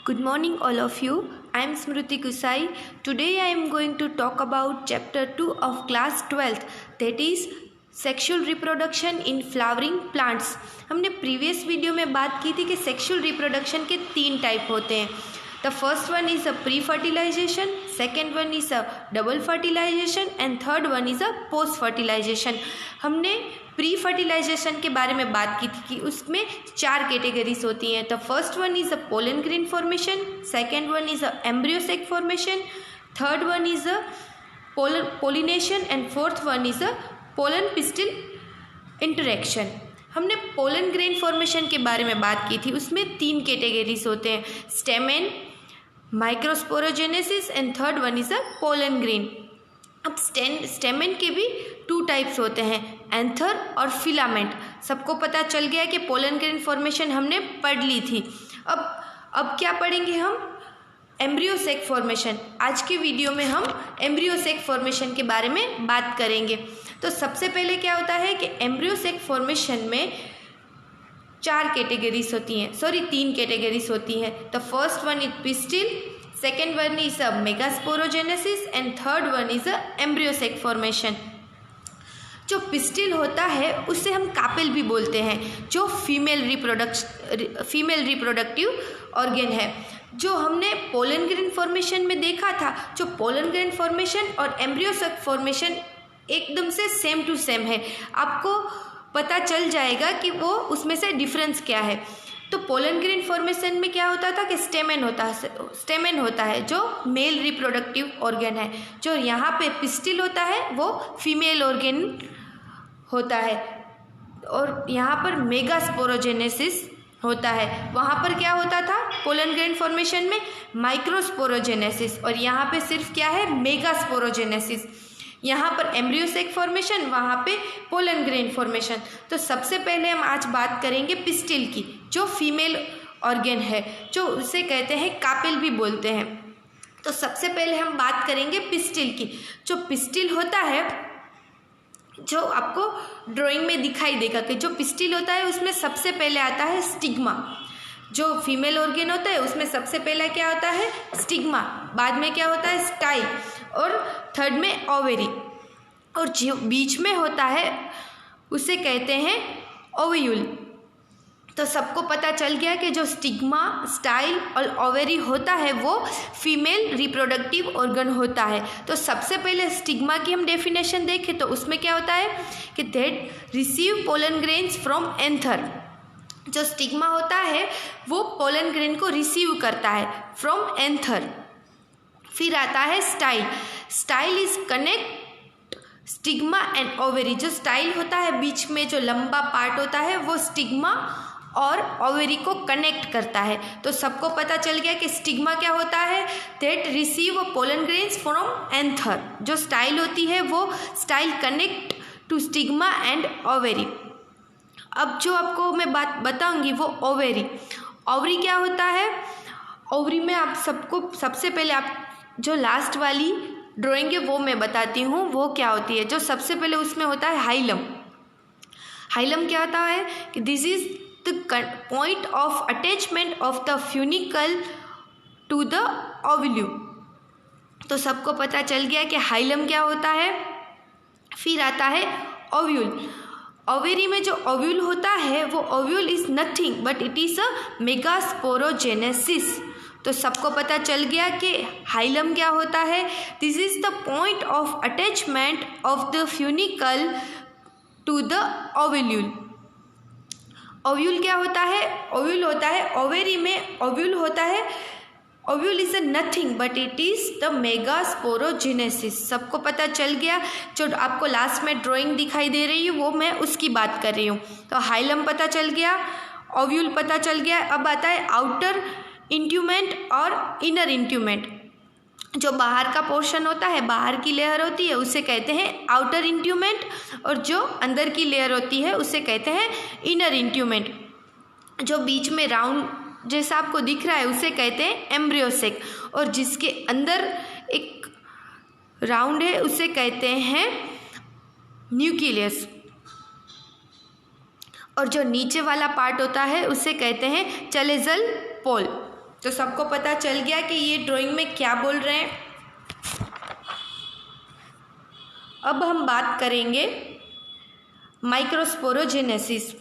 Good morning all of you. I am Smruti Kusai. Today I am going to talk about chapter 2 of class 12th, that is sexual reproduction in flowering plants. हमने previous video में बात की थी कि sexual reproduction के 3 type होते हैं। The first one is a pre fertilization, second one is a double fertilization and third one is a post fertilization. हमने प्री फर्टिलाइजेशन के बारे में बात की थी कि उसमें 4 कैटेगरीज होती हैं। The first one is a pollen grain formation, second one is a embryo sac formation, third one is a pollination and fourth one is a pollen pistil interaction. हमने पोलन ग्रेन फॉर्मेशन के बारे में बात की थी। उसमें 3 categories होते हैं, stamen, microsporogenesis and third one is a pollen grain. अब स्टेमेन के भी 2 टाइप्स होते हैं, एंथर और फिलामेंट। सबको पता चल गया कि पोलन ग्रेन फॉर्मेशन हमने पढ़ ली थी। अब क्या पढ़ेंगे हम? Embryo sac formation. आज के वीडियो में हम एम्ब्रियो सेक फॉर्मेशन के बारे में बात करेंगे। तो सबसे पहले क्या होता है कि एम्ब्रियो सेक फॉर्मेशन में 3 कैटेगरीज होती हैं। The first one is pistil, second one is a megasporogenesis and third one is a embryo sac formation. जो पिस्टिल होता है उसे हम कापेल भी बोलते हैं, जो फीमेल रिप्रोडक्टिव ऑर्गन है। जो हमने पोलन ग्रेन फॉर्मेशन में देखा था, जो पोलन ग्रेन फॉर्मेशन और एम्ब्रियो सेक फॉर्मेशन एकदम से सेम टू सेम है। आपको पता चल जाएगा कि वो उसमें से डिफरेंस क्या है। तो पोलन ग्रेन फॉर्मेशन में क्या होता था कि स्टेमेन होता है जो मेल रिप्रोडक्टिव ऑर्गन है। जो यहाँ पे पिस्टिल होता है वो फीमेल ऑर्गन होता है। और यहाँ पर मेगास्पोरोजेनेसिस होता है। वहाँ पर क्या होता था पोलन ग्रेन फॉर्मेशन में? माइक्रोस्पोरोजेनेसिस। और यहाँ पे सिर्फ क्या है? मेगास्पोरोजेनेसिस। यहाँ पर एम्ब्रियो सेक फॉर्मेशन, वहाँ पे पोलन ग्रेन फॉर्मेशन। तो सबसे पहले हम आज बात करेंगे पिस्टिल की, जो फीमेल ऑर्गन है, जो उसे कहते हैं कापेल भी बोलते हैं। तो सबसे पहले हम बात करेंगे पिस्टिल की। जो पिस्टिल होता है, जो आपको ड्राइंग में दिखाई देगा कि जो पिस्टिल होता है उसमें सबसे पहले आता है स्टिग्मा। जो फीमेल ऑर्गन होता है उसमें सबसे पहले क्या होता है? स्टिग्मा। बाद में क्या होता है? स्टाइल। और थर्ड में ओवेरी। और जो बीच में होता है उसे कहते हैं ओव्यूल। तो सबको पता चल गया कि जो स्टिग्मा, स्टाइल और ओवेरी होता है वो फीमेल रिप्रोडक्टिव ऑर्गन होता है। तो सबसे पहले स्टिग्मा की हम डेफिनेशन देखें तो उसमें क्या होता है कि that receive pollen grains from anther. जो स्टिग्मा होता है वो पोलन ग्रेन को रिसीव करता है फ्रॉम एंथर। फिर आता है style. Style is connect stigma and ovary. जो स्टाइल होता है बीच में जो लंबा पार्ट होता है वो स्टिग्मा और ओवेरी को कनेक्ट करता है। तो सबको पता चल गया कि स्टिग्मा क्या होता है? That receive pollen grains from anther. जो स्टाइल होती है वो style connect to stigma and ovary. अब जो आपको मैं बात बताऊंगी वो ओवेरी। ओवरी क्या होता है? ओवरी में आप सबको सबसे पहले आप जो लास्ट वाली ड्राइंग है वो मैं बताती हूँ वो क्या होती है। जो सबसे पहले उसमें होता है हाइलम। हाइलम क्या होता है कि this is the point of attachment of the funicle to the ovule. तो सबको पता चल गया कि हाइलम क्या होता है। फिर आता है ओव्यूल। ओवेरी में जो ओव्यूल होता है वो ovule is nothing but it is a megasporogenesis. तो सबको पता चल गया कि हाइलम क्या होता है। This is the point of attachment of the funicle to the ovule. Ovule क्या होता है? ओव्यूल होता है ओवेरी में ओव्यूल होता है। Ovule is a nothing but it is the megasporogenesis. सबको पता चल गया। जो आपको लास्ट में ड्राइंग दिखाई दे रही है वो मैं उसकी बात कर रही हूँ। तो हाइलम पता चल गया, ओव्यूल पता चल गया। अब आता है आउटर इंट्यूमेंट और इनर इंट्यूमेंट। जो बाहर का पोर्शन होता है, बाहर की लेयर होती है उसे कहते हैं आउटर इंट्यूमेंट, और जो अंदर की लेयर होती है उसे कहते हैं इनर इंट्यूमेंट। जो बीच में राउंड जैसा आपको दिख रहा है उसे कहते हैं एम्ब्रियो सेक, और जिसके अंदर एक राउंड है उसे कहते हैं न्यूक्लियस। और जो नीचे वाला पार्ट होता है उसे कहते हैं चलेजल पोल। तो सबको पता चल गया कि ये ड्राइंग में क्या बोल रहे हैं। अब हम बात करेंगे माइक्रोस्पोरोजेनेसिस।